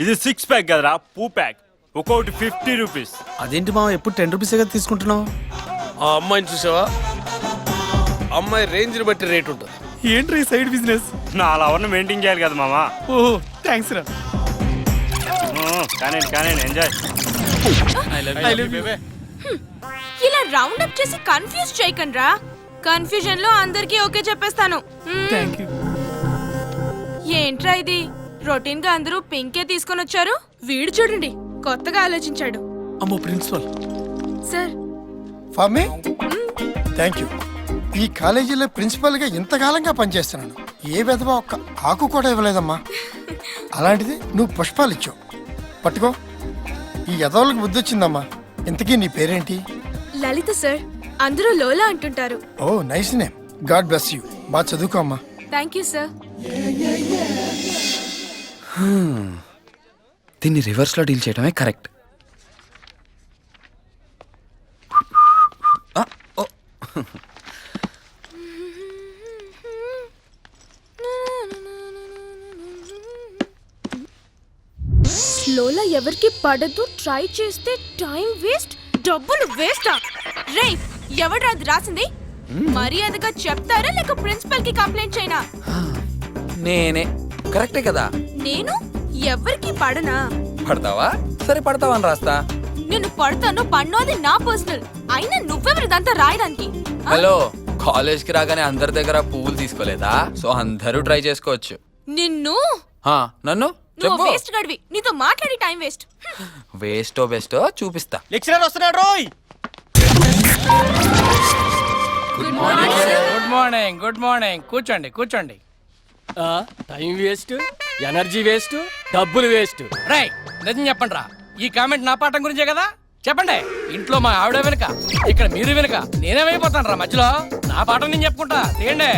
ఇది 6 ప్యాక్ కదరా, పూ ప్యాక్. ఒక్కొక్కటి 50 రూపీస్. అదేంటి మామ ఎప్పుడు 10 రూపీస్ కదా తీసుకుంటున్నావు? ఆ అమ్మాయిని చూసావా? అమ్మాయి రేంజ్ని బట్టి రేట్ ఉంటుంది. Entry side business? నా లవర్ని మెయింటైన్ చేయాలి కదా మామా. ఓహో థ్యాంక్స్ రా. కానీ ఎంజాయ్. ఇలా రౌండ్ అప్ చేసి కన్ఫ్యూజ్ చేయకండి రా. కన్ఫ్యూజన్ లో అందరికీ ఓకే చెప్పేస్తాను. Thank you. ఏంట్రా ఇది, రొటీన్ గా అందరూ పింకే తీసుకొని వచ్చారు, వీడు చూడండి కొత్తగా ఆలోచించాడు. అమ్మో ప్రిన్సిపల్ సార్. ఫామీ థ్యాంక్ యూ. ఈ కాలేజీలో ప్రిన్సిపల్ గా ఇంతకాలంగా పనిచేస్తున్నాను, ఏ విధవా ఒక్క ఆకు కూడా ఇవ్వలేదమ్మా. అలాంటిది నువ్వు పుష్పాలు ఇచ్చావు. పట్టుకో, ఈ ఎదవలకు బుద్ధి వచ్చిందమ్మా. ఇంతకీ నీ పేరేంటి? లలిత సార్, అందరూ లోలా అంటుంటారు. Oh nice name. God bless you. బాగా చదువుకో అమ్మా. Thank you sir. దీన్ని రివర్స్ లో డీల్ చేయడమే కరెక్ట్. లోలా ఎవరికి పడదు, ట్రై చేస్తే టైం వేస్ట్, డబ్బులు వేస్టా? రే, ఎవడ్రా అది రాసింది? మర్యాదగా చెప్తారా లేక ప్రిన్సిపల్ కి కంప్లైంట్ చేయనా? నేనే. కరెక్టే కదా? నేను ఎవరికి పడనా? పడతావా? సరే పడతావా అని రాస్తా. నేను పడతాను పన్ను, అది నా పర్సనల్. అయినా నువ్వెవరిదంతా రాయడానికి? హలో, కాలేజ్ కి రాగానే అందరి దగ్గర పువ్వులు తీసుకోలేదా? సో అందరూ ట్రై చేసుకోవచ్చు. నిన్ను నన్ను నువ్వు వేస్ట్ గడివి, నీతో మాట్లాడి టైం వేస్ట్. వేస్టో బెస్టో చూపిస్తా. లెక్చరర్ వస్తున్నాడు రోయ్. Good morning sir. Good morning, good morning. కూర్చోండి కూర్చోండి. టైం వేస్ట్, ఎనర్జీ వేస్ట్, డబ్బులు వేస్ట్. రై నిజం చెప్పండి రా, ఈ కామెంట్ నా పాఠం గురించే కదా? చెప్పండి. ఇంట్లో మా ఆవిడ వెనుక, ఇక్కడ మీరు వెనుక, నేనేమైపోతాను రా మధ్యలో? నా పాఠం నేను చెప్పుకుంటా, తీయండి.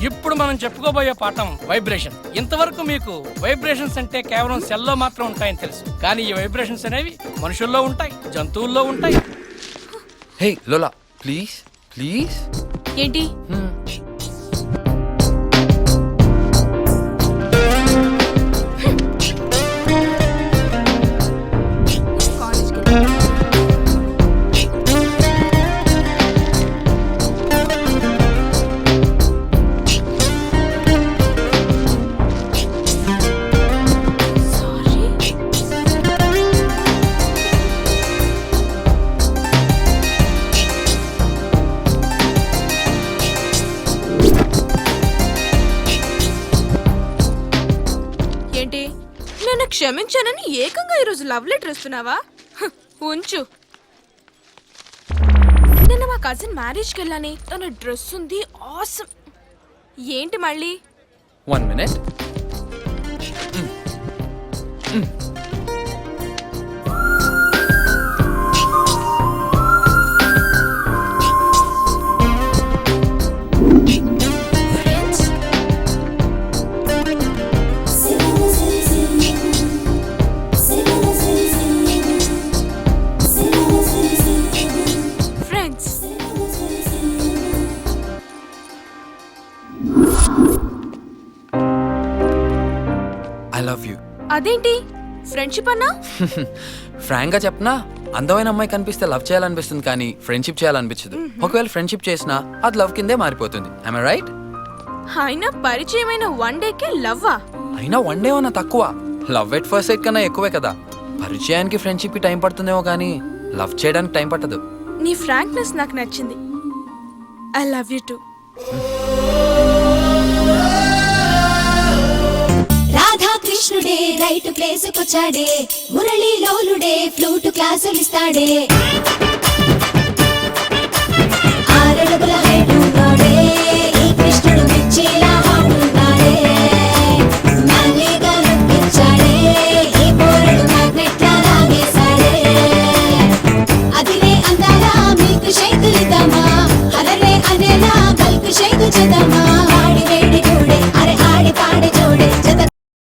ఇప్పుడు మనం చెప్పుకోబోయే పాఠం వైబ్రేషన్. ఇంతవరకు మీకు వైబ్రేషన్స్ అంటే కేవలం సెల్లో మాత్రం ఉంటాయని తెలుసు, కానీ ఈ వైబ్రేషన్స్ అనేవి మనుషుల్లో ఉంటాయి, జంతువుల్లో ఉంటాయి. హే లోలా, ప్లీజ్ ప్లీజ్. ఏంటి? క్షమించానని ఏకంగా ఈరోజు లవ్ లెటర్ ఇస్తున్నావా? ఉంచు. నిన్న మా కజిన్ మ్యారేజ్కి వెళ్ళాని, తన డ్రెస్ ఉంది ఆసమ్. ఏంటి మళ్ళీ? 1 minute. అదేంటి ఫ్రెండ్షిప్ అన్నా? ఫ్రాంక్ గా చెప్పనా, అందమైన అమ్మాయి కనిపిస్తే లవ్ చేయాలనిపిస్తుంది కానీ ఫ్రెండ్షిప్ చేయాలనిపించదు. ఒకవేళ ఫ్రెండ్షిప్ చేసినా అది లవ్ కిందే మారిపోతుంది. I am right? అయినా పరిచయమైన 1 డేకే లవ్వా? అయినా 1 డే అన్నా తక్కువ. లవ్ ఎట్ ఫస్ట్ సైట్ కన్నా ఎక్కువే కదా. పరిచయానికి ఫ్రెండ్షిప్ కి టైం పడుతుందేమో కానీ లవ్ చేయడానికి టైం పట్టదు. నీ ఫ్రాంక్నెస్ నాకు నచ్చింది. I love you to. కృష్ణుడే రైట్ ప్లేస్ కొచ్చాడే, మురళీ లోలుడే ఫ్లూట్ క్లాసులిస్తాడే.